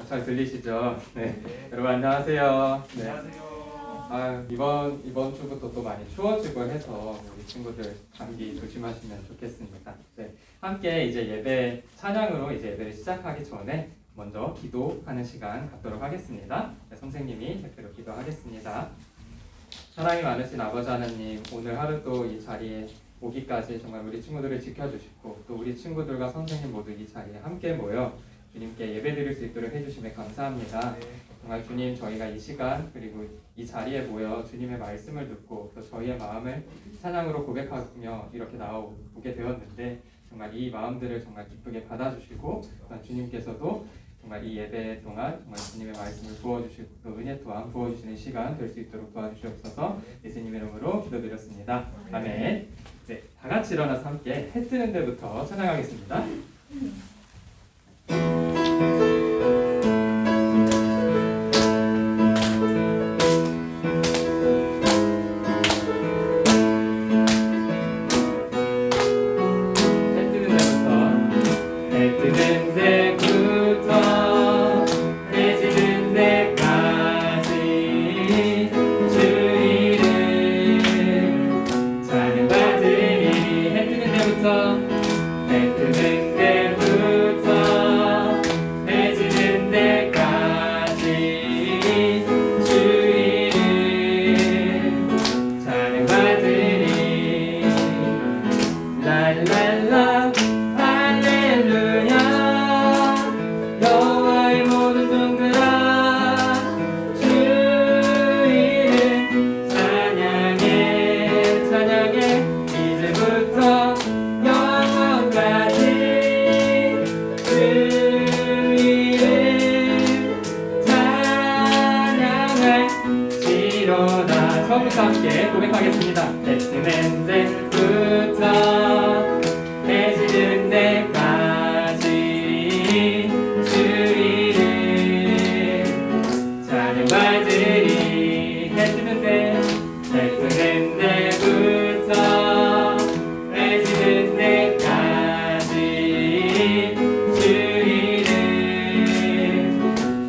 잘 들리시죠? 네. 여러분 안녕하세요. 네. 안녕하세요. 이번 주부터 또 많이 추워지고 해서 우리 친구들 감기 조심하시면 좋겠습니다. 네. 함께 이제 예배 찬양으로 이제 예배를 시작하기 전에 먼저 기도하는 시간 갖도록 하겠습니다. 네, 선생님이 대표로 기도하겠습니다. 사랑이 많으신 아버지 하나님, 오늘 하루 또 이 자리에 오기까지 정말 우리 친구들을 지켜주시고 또 우리 친구들과 선생님 모두 이 자리에 함께 모여 주님께 예배드릴 수 있도록 해주심에 감사합니다. 정말 주님, 저희가 이 시간 그리고 이 자리에 모여 주님의 말씀을 듣고 또 저희의 마음을 찬양으로 고백하며 이렇게 나오게 되었는데 정말 이 마음들을 정말 기쁘게 받아주시고 주님께서도 정말 이 예배 동안 정말 주님의 말씀을 부어주시고 또 은혜 또한 부어주시는 시간 될 수 있도록 도와주시옵소서. 예수님의 이름으로 기도드렸습니다. 아멘. 네, 다 같이 일어나서 함께 해 뜨는 데부터 찬양하겠습니다. 처음부터 함께 고백하겠습니다. 해 뜨는 데부터 해 지는 데까지 주의를 찬양받으리. 해 뜨는 데부터 해 지는 데까지 주의를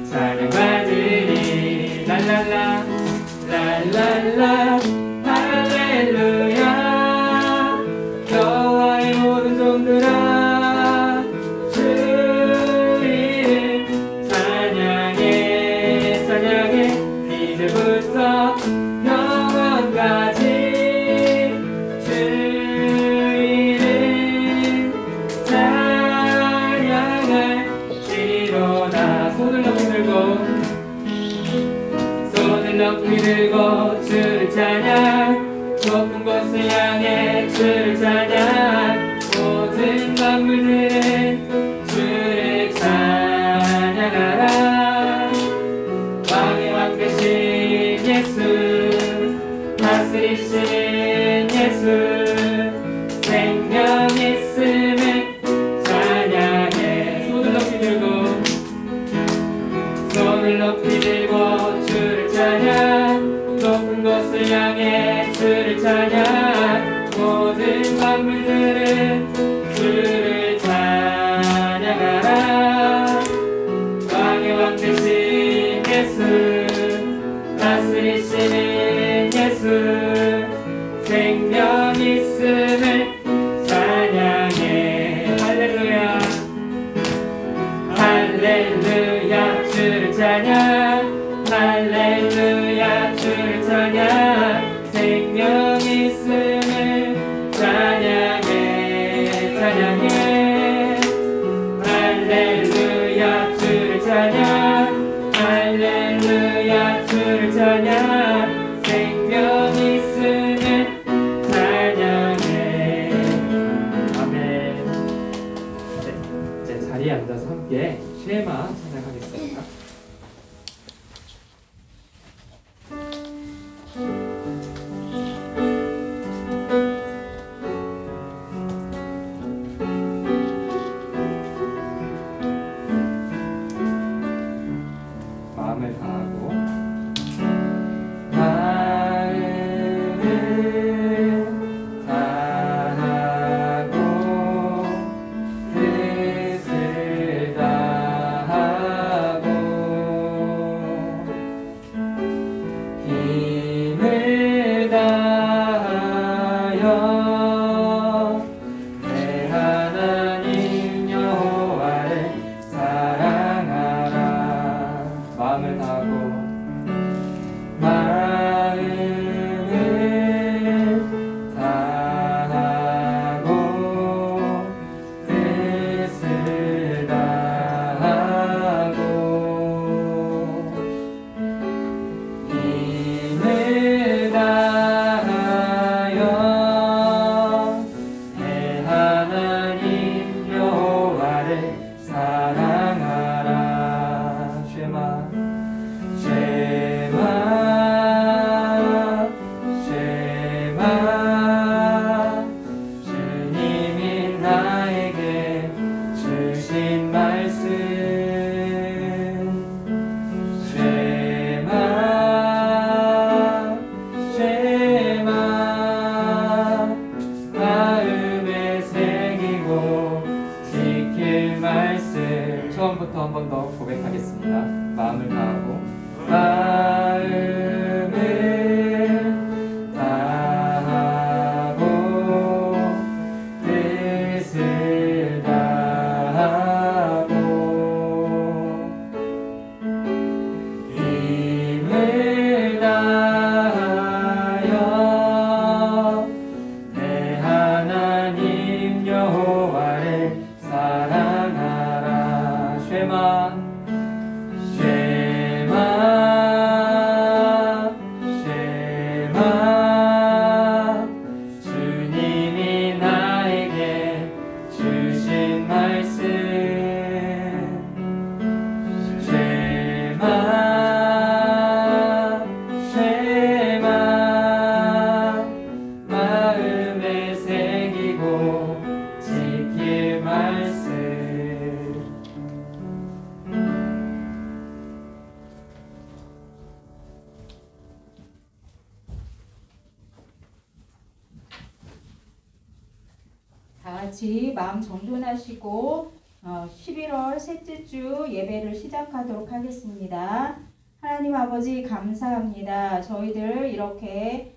찬양받으리. 랄랄라 랄랄라 할렐루야. 여호와의 모든 종들아 주를 찬양해 찬양해. 이제부터 영원까지 주를 찬양할지로다. 손을 높이 들고 주를 찬양. 높은 곳을 향해 주를 찬양. 모든 만물들은 주를 찬양하라. 왕의 왕 되신 예수, 다스리신 예수, 생명 있음을 찬양해. 손을 높이 들고 주를 찬양. 높은 곳을 향해 주를 찬양. 모든 만물들은 주를 찬양하라. 왕의 왕 되신 예수, 다스리시는 예수, 생명 있음을 찬양해. 할렐루야 할렐루야. 주를 찬양. 할렐루야. 주를 찬양. 생명 있음을 찬양해 찬양해. 할렐루야. 주를 찬양. 할렐루야. 주를 찬양. 생명 있음을 찬양해. 아멘. 네, 이제 자리에 앉아서 함께 쉐마 찬양하겠습니다. 마음을 다하고 뜻을 다하 처음부터 한 번 더 고백하겠습니다. 마음을 다하고 마음을 다하고 뜻을 다하고 힘을 다하여 내 하나님 여호와를 사랑하라. 쉐마 주님이 나에게 주신 말씀 쉐마 마음에 새기고 지킬 말씀. 다 같이 마음 정돈하시고 11월 셋째 주 예배를 시작하도록 하겠습니다. 하나님 아버지 감사합니다. 저희들 이렇게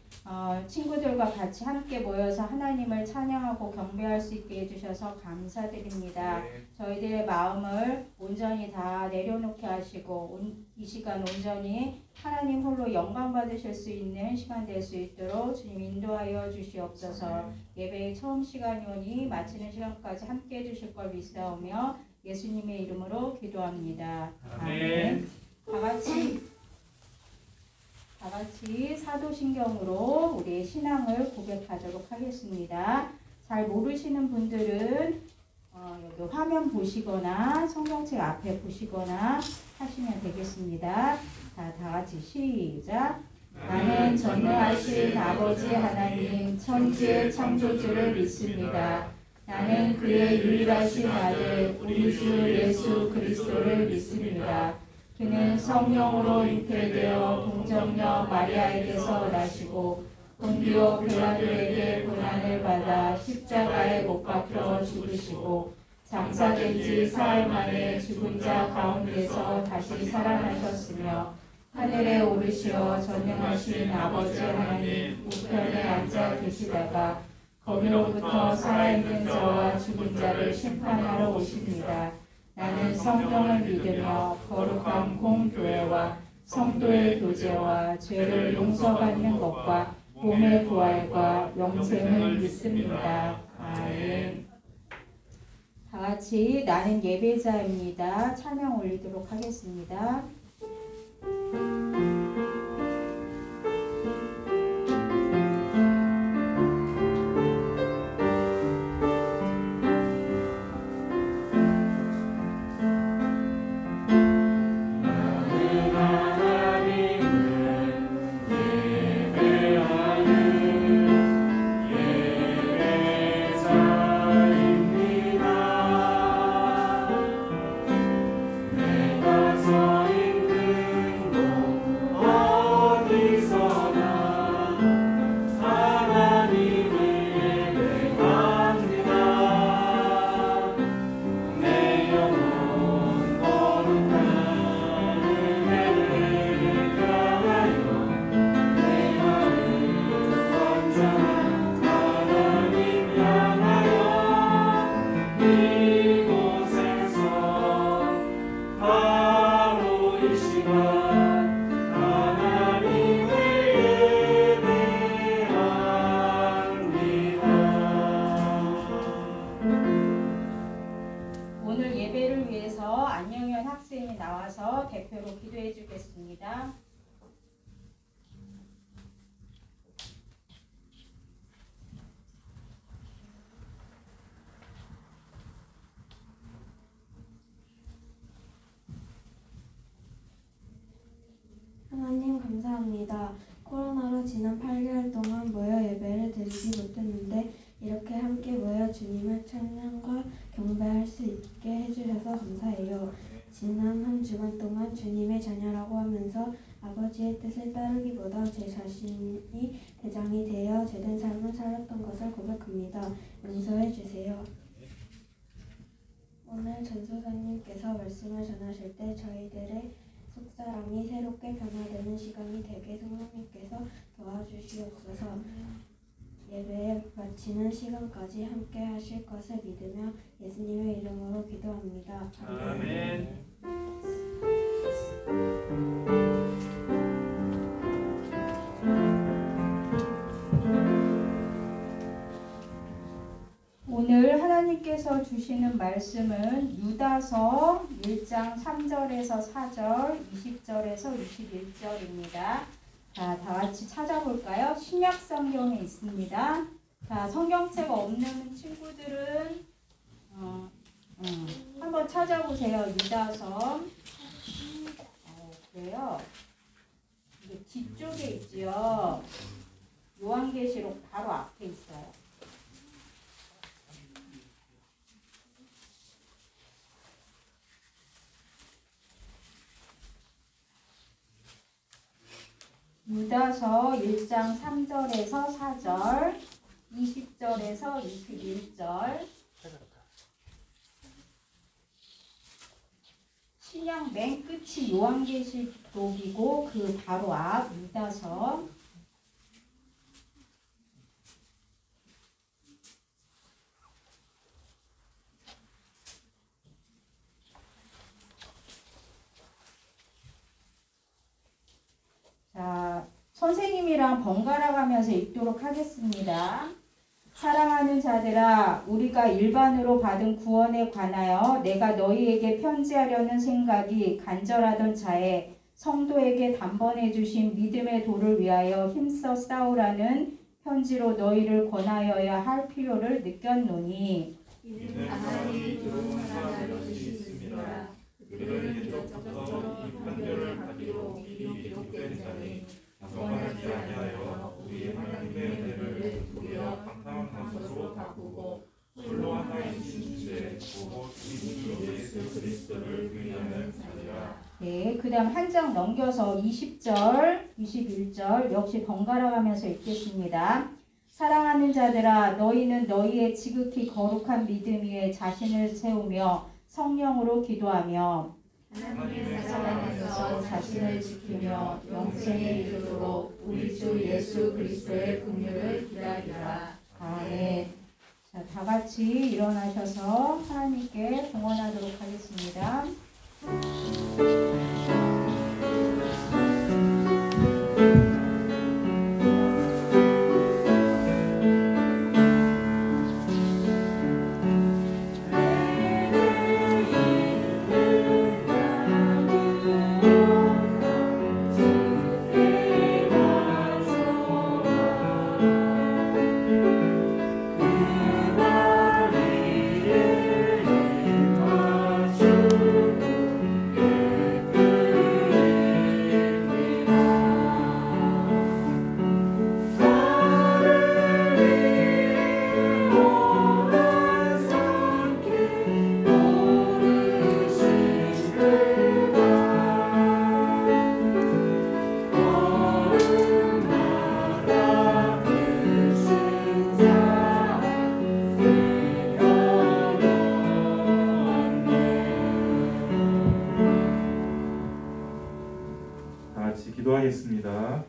친구들과 같이 함께 모여서 하나님을 찬양하고 경배할 수 있게 해주셔서 감사드립니다. 저희들의 마음을 온전히 다 내려놓게 하시고 이 시간 온전히 하나님 홀로 영광 받으실 수 있는 시간 될 수 있도록 주님 인도하여 주시옵소서. 예배의 처음 시간이 오니 마치는 시간까지 함께 해주실 걸 믿사오며 예수님의 이름으로 기도합니다. 아멘. 다 같이 사도신경으로 우리의 신앙을 고백하도록 하겠습니다. 잘 모르시는 분들은 여기 화면 보시거나 성경책 앞에 보시거나 하시면 되겠습니다. 다 같이 시작. 나는 전능하신 아버지 하나님 천지의 창조주를 믿습니다. 나는 그의 유일하신 아들 우리 주 예수 그리스도를 믿습니다. 그는 성령으로 잉태되어 동정녀 마리아에게서 나시고 본디오 빌라도에게 고난을 받아 십자가에 못 박혀 죽으시고 장사된 지 사흘 만에 죽은 자 가운데서 다시 살아나셨으며 하늘에 오르시어 전능하신 아버지 하나님 우편에 앉아 계시다가 거기로부터 살아있는 자와 죽은 자를 심판하러 오십니다. 나는 성경을 믿으며 거룩한 공교회와 성도의 교제와 죄를 용서받는 것과 몸의 부활과 영생을 믿습니다. 아멘. 다 같이 나는 예배자입니다. 찬양 올리도록 하겠습니다. 대표로 기도해 주겠습니다. 하나님 감사합니다. 코로나로 지난 8개월 동안 모여 예배를 드리지 못했는데 이렇게 함께 모여 주님을 찬양과 경배할 수 있게 해주셔서 감사해요. 지난 한 주간 동안 주님의 자녀라고 하면서 아버지의 뜻을 따르기보다 제 자신이 대장이 되어 제된 삶을 살았던 것을 고백합니다. 용서해 주세요. 오늘 전소사님께서 말씀을 전하실 때 저희들의 속사람이 새롭게 변화되는 시간이 되게 성령님께서 도와주시옵소서. 예배 마치는 시간까지 함께 하실 것을 믿으며 예수님의 이름으로 기도합니다. 아멘. 오늘 하나님께서 주시는 말씀은 유다서 1장 3절에서 4절, 20절에서 21절입니다. 자, 다 같이 찾아볼까요? 신약 성경에 있습니다. 자, 성경책 없는 친구들은 한번 찾아보세요. 유다서. 그래요. 이게 뒤쪽에 있지요. 요한계시록 바로 앞에 있어요. 유다서 1장 3절에서 4절, 20절에서 21절. 신약 맨 끝이 요한계시록이고 그 바로 앞 유다서. 자, 선생님이랑 번갈아 가면서 읽도록 하겠습니다. 사랑하는 자들아, 우리가 일반으로 받은 구원에 관하여 내가 너희에게 편지하려는 생각이 간절하던 차에 성도에게 단번에 주신 믿음의 도를 위하여 힘써 싸우라는 편지로 너희를 권하여야 할 필요를 느꼈노니 이는 하나님이 조롱하는 것이 있습니다. 그들은 옛적부터 이 판결을 받기로 미리 기록된 자니 경건하지 아니하여 우리 하나님의 은혜를 우리와 방탕한 것으로 바꾸고 홀로 하나이신 주제 곧 우리 주 예수 그리스도를 위하는 자니라. 네, 그 다음 한 장 넘겨서 20절, 21절 역시 번갈아 가면서 읽겠습니다. 사랑하는 자들아, 너희는 너희의 지극히 거룩한 믿음 위에 자신을 세우며 성령으로 기도하며 하나님의 사랑에서 자신을 지키며 영생에 이르도록 우리 주 예수 그리스도의 긍휼을 기다리라. 아멘. 자, 다 같이 일어나셔서 하나님께 봉헌하도록 하겠습니다. 기도하겠습니다.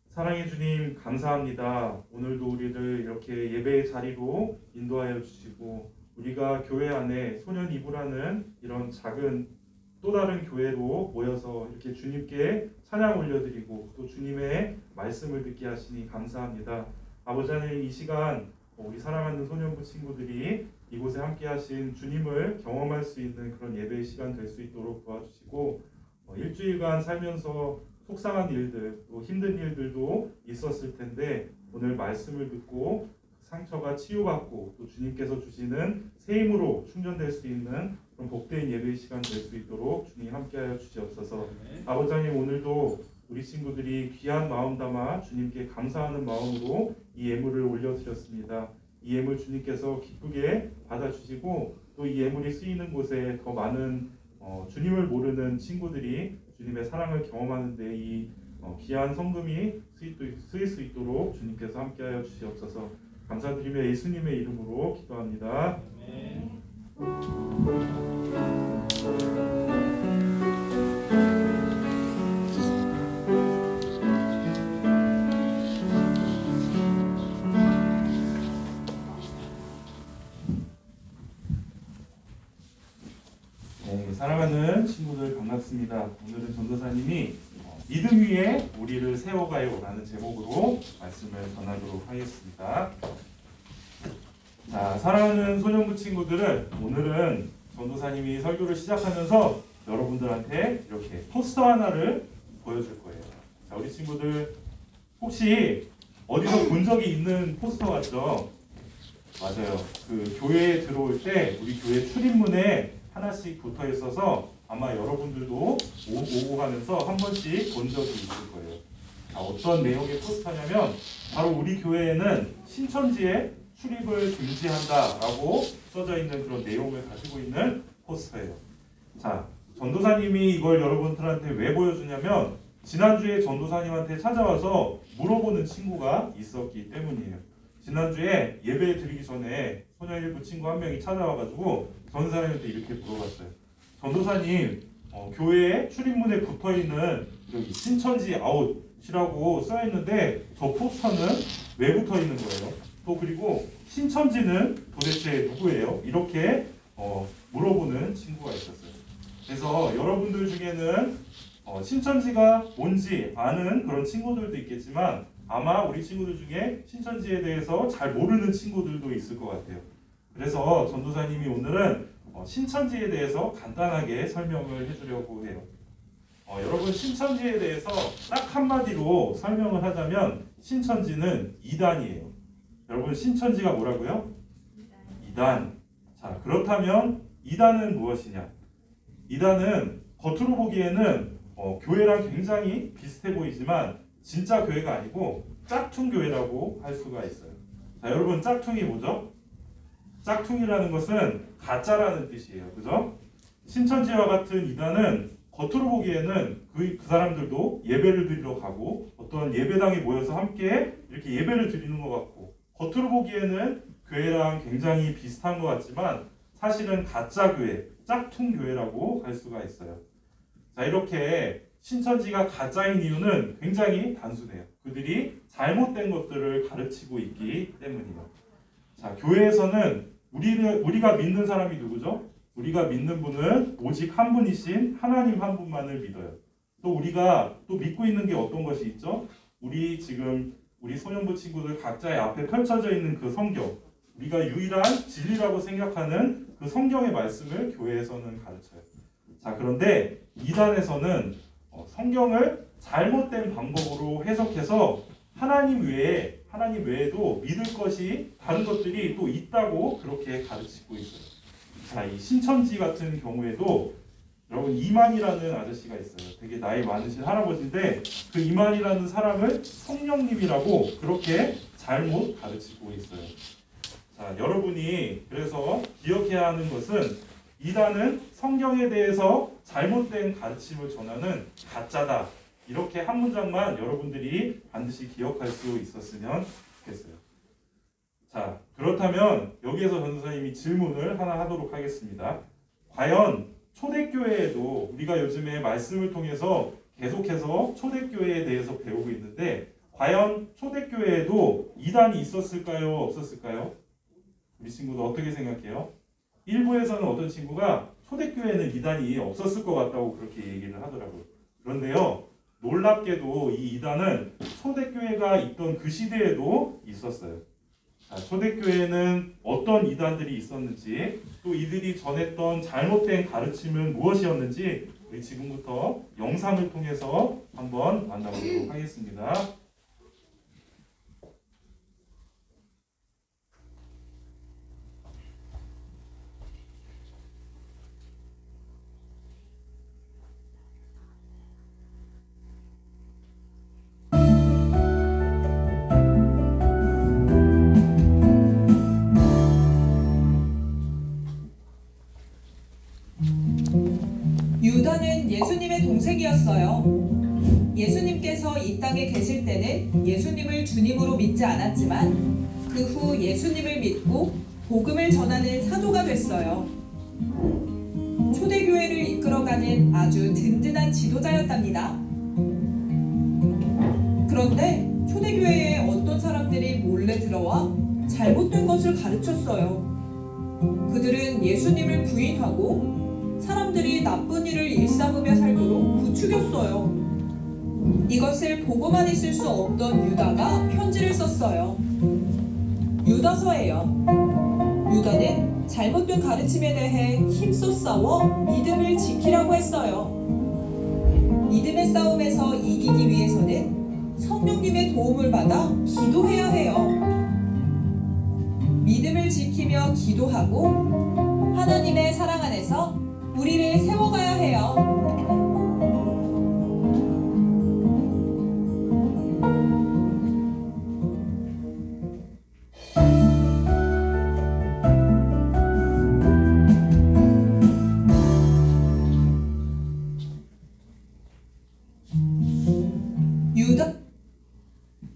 사랑의 주님 감사합니다. 오늘도 우리를 이렇게 예배의 자리로 인도하여 주시고 우리가 교회 안에 소년 이부라는 이런 작은 또 다른 교회로 모여서 이렇게 주님께 찬양 올려드리고 또 주님의 말씀을 듣게 하시니 감사합니다. 아버지 하나님, 이 시간 우리 사랑하는 소년부 친구들이 이곳에 함께 하신 주님을 경험할 수 있는 그런 예배의 시간 될 수 있도록 도와주시고 일주일간 살면서 속상한 일들 또 힘든 일들도 있었을 텐데 오늘 말씀을 듣고 상처가 치유받고 또 주님께서 주시는 새 힘으로 충전될 수 있는 그런 복된 예배의 시간 될 수 있도록 주님 함께하여 주시옵소서. 아버지 하나님, 오늘도 우리 친구들이 귀한 마음 담아 주님께 감사하는 마음으로 이 예물을 올려드렸습니다. 이 예물 주님께서 기쁘게 받아주시고 또 이 예물이 쓰이는 곳에 더 많은 주님을 모르는 친구들이 주님의 사랑을 경험하는 데 이 귀한 성금이 쓰일 수 있도록 주님께서 함께하여 주시옵소서. 감사드리며 예수님의 이름으로 기도합니다. 아멘. 네, 사랑하는 친구들 반갑습니다. 오늘은 전도사님이 믿음 위에 우리를 세워가요 라는 제목으로 말씀을 전하도록 하겠습니다. 자, 사랑하는 소년부 친구들은 오늘은 전도사님이 설교를 시작하면서 여러분들한테 이렇게 포스터 하나를 보여줄 거예요. 자, 우리 친구들 혹시 어디서 본 적이 있는 포스터 같죠? 맞아요. 그 교회에 들어올 때 우리 교회 출입문에 하나씩 붙어 있어서 아마 여러분들도 오고 가면서 한 번씩 본 적이 있을 거예요. 자, 어떤 내용의 포스터냐면 바로 우리 교회에는 신천지에 출입을 금지한다라고 써져 있는 그런 내용을 가지고 있는 포스터예요. 자, 전도사님이 이걸 여러분들한테 왜 보여주냐면 지난주에 전도사님한테 찾아와서 물어보는 친구가 있었기 때문이에요. 지난주에 예배 드리기 전에 소녀일부 친구 한 명이 찾아와가지고 전도사님한테 이렇게 물어봤어요. 전도사님, 교회에 출입문에 붙어있는 여기 신천지 아웃이라고 써있는데 저 포스터는 왜 붙어있는 거예요? 또 그리고 신천지는 도대체 누구예요? 이렇게 물어보는 친구가 있었어요. 그래서 여러분들 중에는 신천지가 뭔지 아는 그런 친구들도 있겠지만 아마 우리 친구들 중에 신천지에 대해서 잘 모르는 친구들도 있을 것 같아요. 그래서 전도사님이 오늘은 신천지에 대해서 간단하게 설명을 해주려고 해요. 여러분 신천지에 대해서 딱 한마디로 설명을 하자면 신천지는 이단이에요. 여러분 신천지가 뭐라고요? 이단. 자, 그렇다면 이단은 무엇이냐? 이단은 겉으로 보기에는 교회랑 굉장히 비슷해 보이지만 진짜 교회가 아니고 짝퉁 교회라고 할 수가 있어요. 자, 여러분 짝퉁이 뭐죠? 짝퉁이라는 것은 가짜라는 뜻이에요. 그죠? 신천지와 같은 이단은 겉으로 보기에는 그 사람들도 예배를 드리러 가고 어떤 예배당에 모여서 함께 이렇게 예배를 드리는 것 같고 겉으로 보기에는 교회랑 굉장히 비슷한 것 같지만 사실은 가짜 교회, 짝퉁 교회라고 할 수가 있어요. 자, 이렇게 신천지가 가짜인 이유는 굉장히 단순해요. 그들이 잘못된 것들을 가르치고 있기 때문이에요. 자, 교회에서는 우리가 믿는 사람이 누구죠? 우리가 믿는 분은 오직 한 분이신 하나님 한 분만을 믿어요. 또 우리가 또 믿고 있는 게 어떤 것이 있죠? 우리 소년부 친구들 각자의 앞에 펼쳐져 있는 그 성경, 우리가 유일한 진리라고 생각하는 그 성경의 말씀을 교회에서는 가르쳐요. 자, 그런데 이단에서는 성경을 잘못된 방법으로 해석해서 하나님 외에도 믿을 것이 다른 것들이 또 있다고 그렇게 가르치고 있어요. 자, 이 신천지 같은 경우에도 여러분 이만이라는 아저씨가 있어요. 되게 나이 많으신 할아버지인데 그 이만이라는 사람을 성령님이라고 그렇게 잘못 가르치고 있어요. 자, 여러분이 그래서 기억해야 하는 것은 이단은 성경에 대해서 잘못된 가르침을 전하는 가짜다. 이렇게 한 문장만 여러분들이 반드시 기억할 수 있었으면 좋겠어요. 자, 그렇다면 여기에서 전도사님이 질문을 하나 하도록 하겠습니다. 과연 초대교회에도 우리가 요즘에 말씀을 통해서 계속해서 초대교회에 대해서 배우고 있는데 과연 초대교회에도 이단이 있었을까요? 없었을까요? 우리 친구들 어떻게 생각해요? 일부에서는 어떤 친구가 초대교회에는 이단이 없었을 것 같다고 그렇게 얘기를 하더라고요. 그런데요, 놀랍게도 이 이단은 초대교회가 있던 그 시대에도 있었어요. 자, 초대교회에는 어떤 이단들이 있었는지 또 이들이 전했던 잘못된 가르침은 무엇이었는지 우리 지금부터 영상을 통해서 한번 만나보도록 하겠습니다. 유다는 예수님의 동생이었어요. 예수님께서 이 땅에 계실 때는 예수님을 주님으로 믿지 않았지만 그 후 예수님을 믿고 복음을 전하는 사도가 됐어요. 초대교회를 이끌어가는 아주 든든한 지도자였답니다. 그런데 초대교회에 어떤 사람들이 몰래 들어와 잘못된 것을 가르쳤어요. 그들은 예수님을 부인하고 사람들이 나쁜 일을 일삼으며 살도록 부추겼어요. 이것을 보고만 있을 수 없던 유다가 편지를 썼어요. 유다서예요. 유다는 잘못된 가르침에 대해 힘써 싸워 믿음을 지키라고 했어요. 믿음의 싸움에서 이기기 위해서는 성령님의 도움을 받아 기도해야 해요. 믿음을 지키며 기도하고 하나님의 사랑 안에서 우리를 세워가야 해요. 유다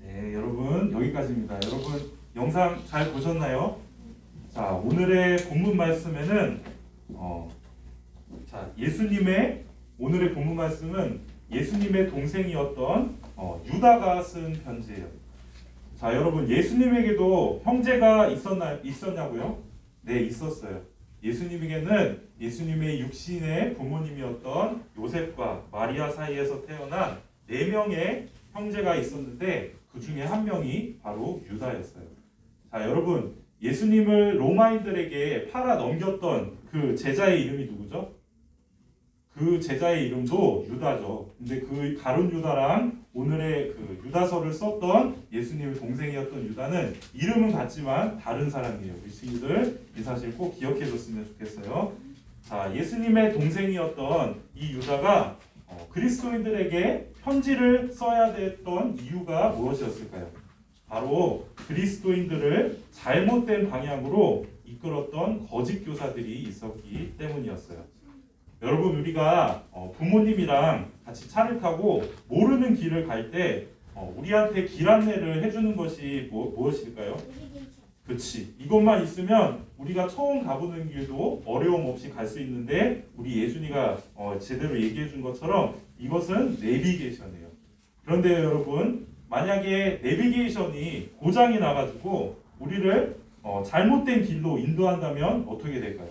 네, 여러분 여기까지입니다. 여러분 영상 잘 보셨나요? 자, 오늘의 본문 말씀에는 예수님의 오늘의 본문 말씀은 예수님의 동생이었던 유다가 쓴 편지예요. 자, 여러분 예수님에게도 형제가 있었냐고요? 네, 있었어요. 예수님에게는 예수님의 육신의 부모님이었던 요셉과 마리아 사이에서 태어난 4명의 형제가 있었는데 그 중에 한 명이 바로 유다였어요. 자, 여러분 예수님을 로마인들에게 팔아 넘겼던 그 제자의 이름이 누구죠? 그 제자의 이름도 유다죠. 근데 그 가룟 유다랑 오늘의 그 유다서를 썼던 예수님의 동생이었던 유다는 이름은 같지만 다른 사람이에요. 우리 친구들 이 사실 꼭 기억해줬으면 좋겠어요. 자, 예수님의 동생이었던 이 유다가 그리스도인들에게 편지를 써야 됐던 이유가 무엇이었을까요? 바로 그리스도인들을 잘못된 방향으로 이끌었던 거짓 교사들이 있었기 때문이었어요. 여러분 우리가 부모님이랑 같이 차를 타고 모르는 길을 갈 때 우리한테 길 안내를 해주는 것이 무엇일까요? 그렇지. 이것만 있으면 우리가 처음 가보는 길도 어려움 없이 갈 수 있는데 우리 예준이가 제대로 얘기해 준 것처럼 이것은 내비게이션이에요. 그런데 여러분 만약에 내비게이션이 고장이 나가지고 우리를 잘못된 길로 인도한다면 어떻게 될까요?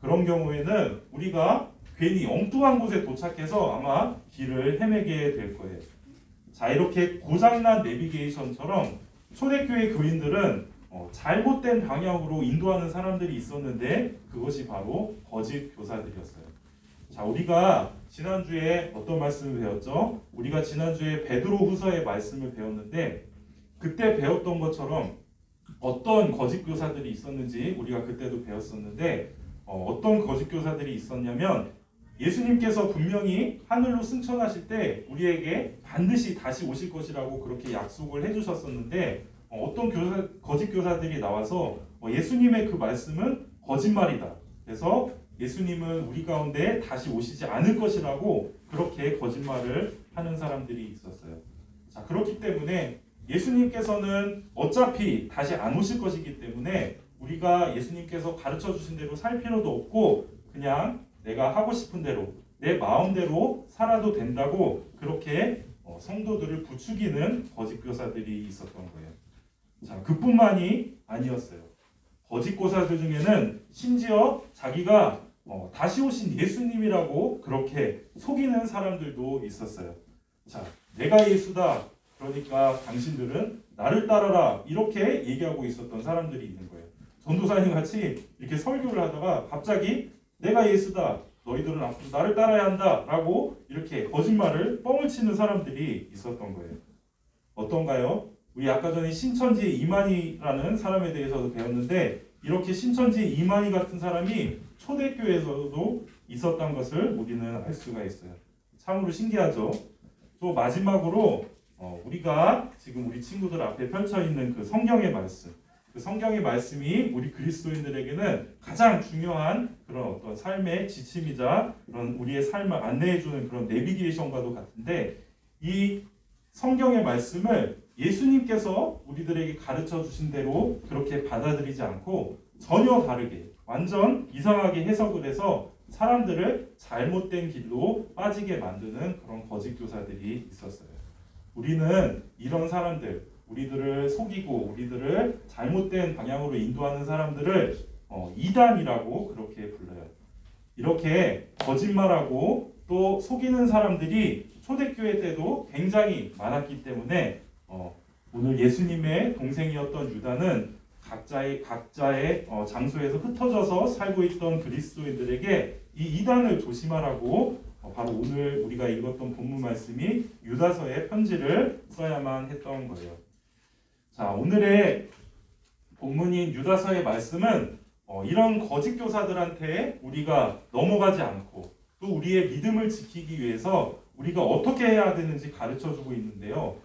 그런 경우에는 우리가 괜히 엉뚱한 곳에 도착해서 아마 길을 헤매게 될 거예요. 자, 이렇게 고장난 내비게이션처럼 초대교회 교인들은 잘못된 방향으로 인도하는 사람들이 있었는데 그것이 바로 거짓 교사들이었어요. 자, 우리가 지난주에 어떤 말씀을 배웠죠? 우리가 지난주에 베드로후서의 말씀을 배웠는데 그때 배웠던 것처럼 어떤 거짓 교사들이 있었는지 우리가 그때도 배웠었는데 어떤 거짓 교사들이 있었냐면 예수님께서 분명히 하늘로 승천하실 때 우리에게 반드시 다시 오실 것이라고 그렇게 약속을 해주셨었는데 어떤 거짓 교사들이 나와서 예수님의 그 말씀은 거짓말이다. 그래서 예수님은 우리 가운데 다시 오시지 않을 것이라고 그렇게 거짓말을 하는 사람들이 있었어요. 자, 그렇기 때문에 예수님께서는 어차피 다시 안 오실 것이기 때문에 우리가 예수님께서 가르쳐 주신 대로 살 필요도 없고 그냥 내가 하고 싶은 대로 내 마음대로 살아도 된다고 그렇게 성도들을 부추기는 거짓 교사들이 있었던 거예요. 자, 그뿐만이 아니었어요. 거짓 교사들 중에는 심지어 자기가 다시 오신 예수님이라고 그렇게 속이는 사람들도 있었어요. 자, 내가 예수다. 그러니까 당신들은 나를 따라라. 이렇게 얘기하고 있었던 사람들이 있는 거예요. 전도사님 같이 이렇게 설교를 하다가 갑자기 내가 예수다. 너희들은 앞으로 나를 따라야 한다. 라고 이렇게 거짓말을 뻥을 치는 사람들이 있었던 거예요. 어떤가요? 우리 아까 전에 신천지의 이만희라는 사람에 대해서도 배웠는데 이렇게 신천지의 이만희 같은 사람이 초대교회에서도 있었던 것을 우리는 알 수가 있어요. 참으로 신기하죠? 또 마지막으로 우리가 지금 우리 친구들 앞에 펼쳐있는 그 성경의 말씀, 그 성경의 말씀이 우리 그리스도인들에게는 가장 중요한 그런 어떤 삶의 지침이자 그런 우리의 삶을 안내해주는 그런 내비게이션과도 같은데 이 성경의 말씀을 예수님께서 우리들에게 가르쳐 주신 대로 그렇게 받아들이지 않고 전혀 다르게 완전 이상하게 해석을 해서 사람들을 잘못된 길로 빠지게 만드는 그런 거짓 교사들이 있었어요. 우리는 이런 사람들, 우리들을 속이고 우리들을 잘못된 방향으로 인도하는 사람들을 이단이라고 그렇게 불러요. 이렇게 거짓말하고 또 속이는 사람들이 초대교회 때도 굉장히 많았기 때문에 오늘 예수님의 동생이었던 유다는 각자의 장소에서 흩어져서 살고 있던 그리스도인들에게 이 이단을 조심하라고 바로 오늘 우리가 읽었던 본문 말씀이 유다서의 편지를 써야만 했던 거예요. 자, 오늘의 본문인 유다서의 말씀은 이런 거짓 교사들한테 우리가 넘어가지 않고 또 우리의 믿음을 지키기 위해서 우리가 어떻게 해야 되는지 가르쳐주고 있는데요.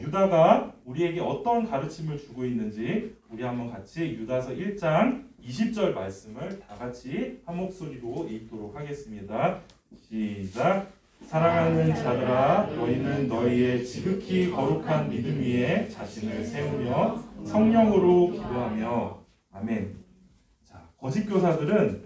유다가 우리에게 어떤 가르침을 주고 있는지 우리 한번 같이 유다서 1장 20절 말씀을 다 같이 한 목소리로 읽도록 하겠습니다. 시작. 사랑하는 자들아, 너희는 너희의 지극히 거룩한 믿음 위에 자신을 세우며 성령으로 기도하며. 아멘. 자, 거짓 교사들은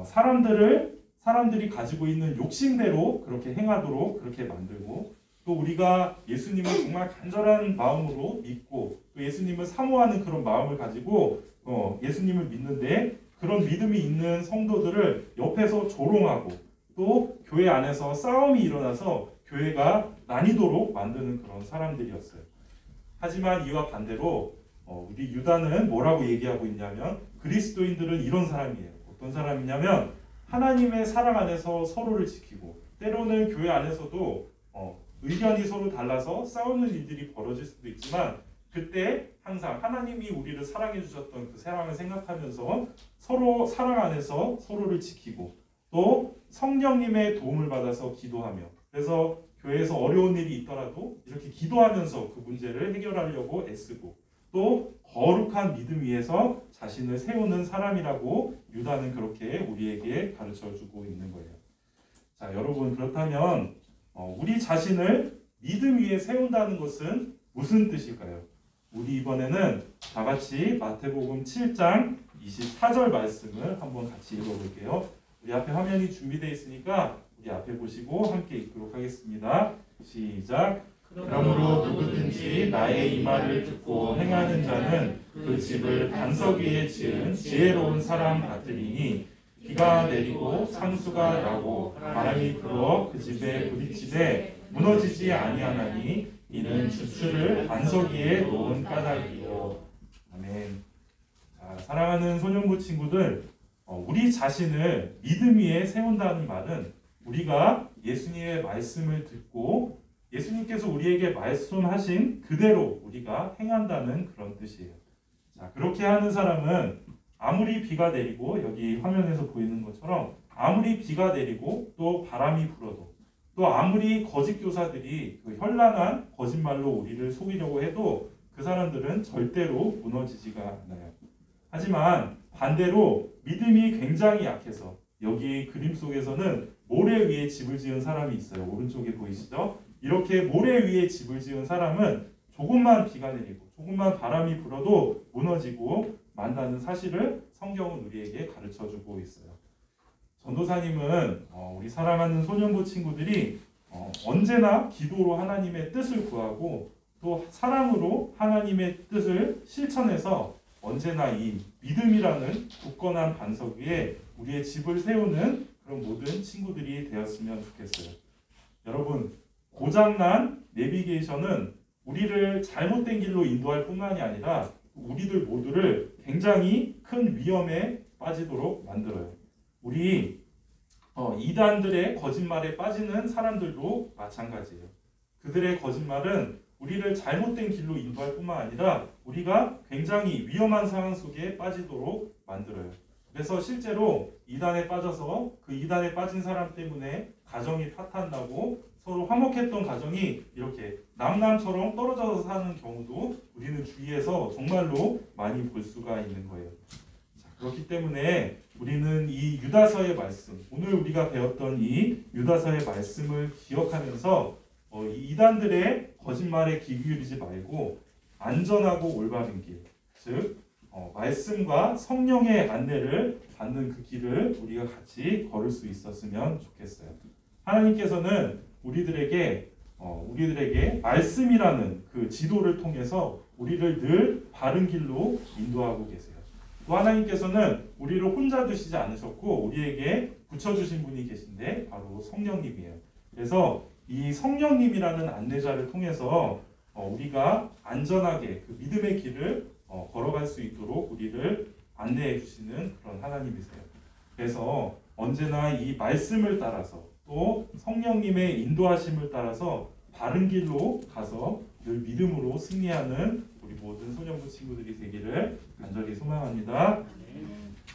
사람들이 가지고 있는 욕심대로 그렇게 행하도록 그렇게 만들고, 또 우리가 예수님을 정말 간절한 마음으로 믿고 또 예수님을 사모하는 그런 마음을 가지고 예수님을 믿는데, 그런 믿음이 있는 성도들을 옆에서 조롱하고 또 교회 안에서 싸움이 일어나서 교회가 나뉘도록 만드는 그런 사람들이었어요. 하지만 이와 반대로 우리 유다는 뭐라고 얘기하고 있냐면, 그리스도인들은 이런 사람이에요. 어떤 사람이냐면 하나님의 사랑 안에서 서로를 지키고, 때로는 교회 안에서도 의견이 서로 달라서 싸우는 일들이 벌어질 수도 있지만, 그때 항상 하나님이 우리를 사랑해 주셨던 그 사랑을 생각하면서 서로 사랑 안에서 서로를 지키고, 또 성령님의 도움을 받아서 기도하며, 그래서 교회에서 어려운 일이 있더라도 이렇게 기도하면서 그 문제를 해결하려고 애쓰고, 또 거룩한 믿음 위에서 자신을 세우는 사람이라고 유다는 그렇게 우리에게 가르쳐주고 있는 거예요. 자, 여러분, 그렇다면 우리 자신을 믿음 위에 세운다는 것은 무슨 뜻일까요? 우리 이번에는 다 같이 마태복음 7장 24절 말씀을 한번 같이 읽어볼게요. 우리 앞에 화면이 준비되어 있으니까 우리 앞에 보시고 함께 읽도록 하겠습니다. 시작. 그러므로 누구든지 나의 이 말을 듣고 행하는 자는 그 집을 반석 위에 지은 지혜로운 사람 같으리니, 비가 내리고 상수가 나고 바람이 불어 그 집에 부딪히되 무너지지 아니하나니 이는 주추를 반석 위에 놓은 까닭이요. 아멘. 자, 사랑하는 소년부 친구들, 우리 자신을 믿음 위에 세운다는 말은 우리가 예수님의 말씀을 듣고 예수님께서 우리에게 말씀하신 그대로 우리가 행한다는 그런 뜻이에요. 자, 그렇게 하는 사람은 아무리 비가 내리고, 여기 화면에서 보이는 것처럼 아무리 비가 내리고 또 바람이 불어도, 또 아무리 거짓 교사들이 그 현란한 거짓말로 우리를 속이려고 해도 그 사람들은 절대로 무너지지가 않아요. 하지만 반대로 믿음이 굉장히 약해서, 여기 그림 속에서는 모래 위에 집을 지은 사람이 있어요. 오른쪽에 보이시죠? 이렇게 모래 위에 집을 지은 사람은 조금만 비가 내리고 조금만 바람이 불어도 무너지고 만다는 사실을 성경은 우리에게 가르쳐주고 있어요. 전도사님은 우리 사랑하는 소년부 친구들이 언제나 기도로 하나님의 뜻을 구하고 또 사랑으로 하나님의 뜻을 실천해서 언제나 이 믿음이라는 굳건한 반석 위에 우리의 집을 세우는 그런 모든 친구들이 되었으면 좋겠어요. 여러분, 고장난 내비게이션은 우리를 잘못된 길로 인도할 뿐만이 아니라 우리들 모두를 굉장히 큰 위험에 빠지도록 만들어요. 우리 이단들의 거짓말에 빠지는 사람들도 마찬가지예요. 그들의 거짓말은 우리를 잘못된 길로 인도할 뿐만 아니라 우리가 굉장히 위험한 상황 속에 빠지도록 만들어요. 그래서 실제로 이단에 빠져서 그 이단에 빠진 사람 때문에 가정이 파탄나고 서로 화목했던 가정이 이렇게 남남처럼 떨어져서 사는 경우도 우리는 주위에서 정말로 많이 볼 수가 있는 거예요. 자, 그렇기 때문에 우리는 이 유다서의 말씀, 오늘 우리가 배웠던 이 유다서의 말씀을 기억하면서 이 이단들의 거짓말에 귀 기울이지 말고 안전하고 올바른 길, 즉 말씀과 성령의 안내를 받는 그 길을 우리가 같이 걸을 수 있었으면 좋겠어요. 하나님께서는 우리들에게 말씀이라는 그 지도를 통해서 우리를 늘 바른 길로 인도하고 계세요. 또 하나님께서는 우리를 혼자 두시지 않으셨고 우리에게 붙여주신 분이 계신데 바로 성령님이에요. 그래서 이 성령님이라는 안내자를 통해서 우리가 안전하게 그 믿음의 길을 걸어갈 수 있도록 우리를 안내해 주시는 그런 하나님이세요. 그래서 언제나 이 말씀을 따라서 또 성령님의 인도하심을 따라서 바른 길로 가서 늘 믿음으로 승리하는 우리 모든 소년부 친구들이 되기를 간절히 소망합니다.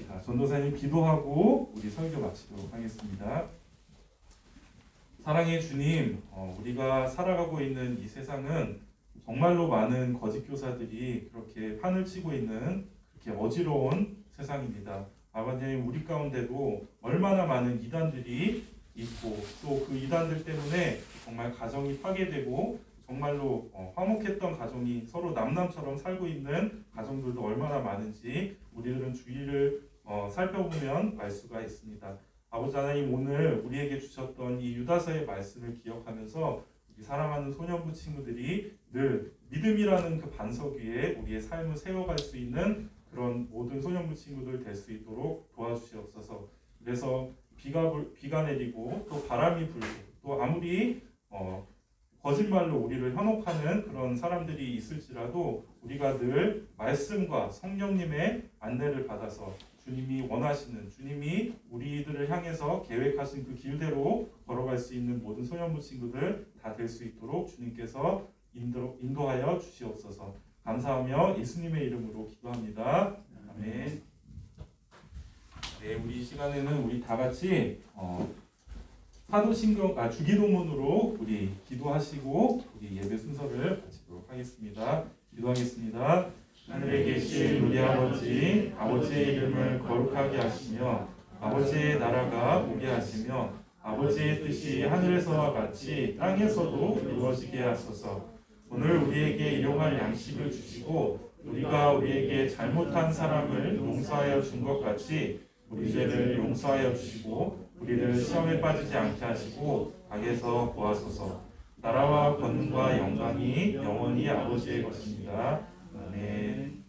자, 전도사님 기도하고 우리 설교 마치도록 하겠습니다. 사랑의 주님, 우리가 살아가고 있는 이 세상은 정말로 많은 거짓 교사들이 그렇게 판을 치고 있는 그렇게 어지러운 세상입니다. 아버님, 우리 가운데도 얼마나 많은 이단들이 있고 또 그 이단들 때문에 정말 가정이 파괴되고 정말로 화목했던 가정이 서로 남남처럼 살고 있는 가정들도 얼마나 많은지 우리들은 주위를 살펴보면 알 수가 있습니다. 아버지 하나님, 오늘 우리에게 주셨던 이 유다서의 말씀을 기억하면서 우리 사랑하는 소년부 친구들이 늘 믿음이라는 그 반석 위에 우리의 삶을 세워갈 수 있는 그런 모든 소년부 친구들 될 수 있도록 도와주시옵소서. 그래서 비가 내리고 또 바람이 불고 또 아무리 거짓말로 우리를 현혹하는 그런 사람들이 있을지라도 우리가 늘 말씀과 성령님의 안내를 받아서 주님이 원하시는, 주님이 우리들을 향해서 계획하신 그 길대로 걸어갈 수 있는 모든 소년부 친구들 다 될 수 있도록 주님께서 인도하여 주시옵소서. 감사하며 예수님의 이름으로 기도합니다. 아멘. 네, 우리 이 시간에는 우리 다 같이 주기도문으로 우리 기도하시고 우리 예배 순서를 마치도록 하겠습니다. 기도하겠습니다. 하늘에 계신 우리 아버지, 아버지의 이름을 거룩하게 하시며 아버지의 나라가 오게 하시며 아버지의 뜻이 하늘에서와 같이 땅에서도 이루어지게 하소서. 오늘 우리에게 일용할 양식을 주시고 우리가 우리에게 잘못한 사람을 용서하여 준 것 같이 우리 죄를 용서하여 주시고 우리를 시험에 빠지지 않게 하시고 악에서 구하소서. 나라와 권능과 영광이 영원히 아버지의 것입니다. 아멘.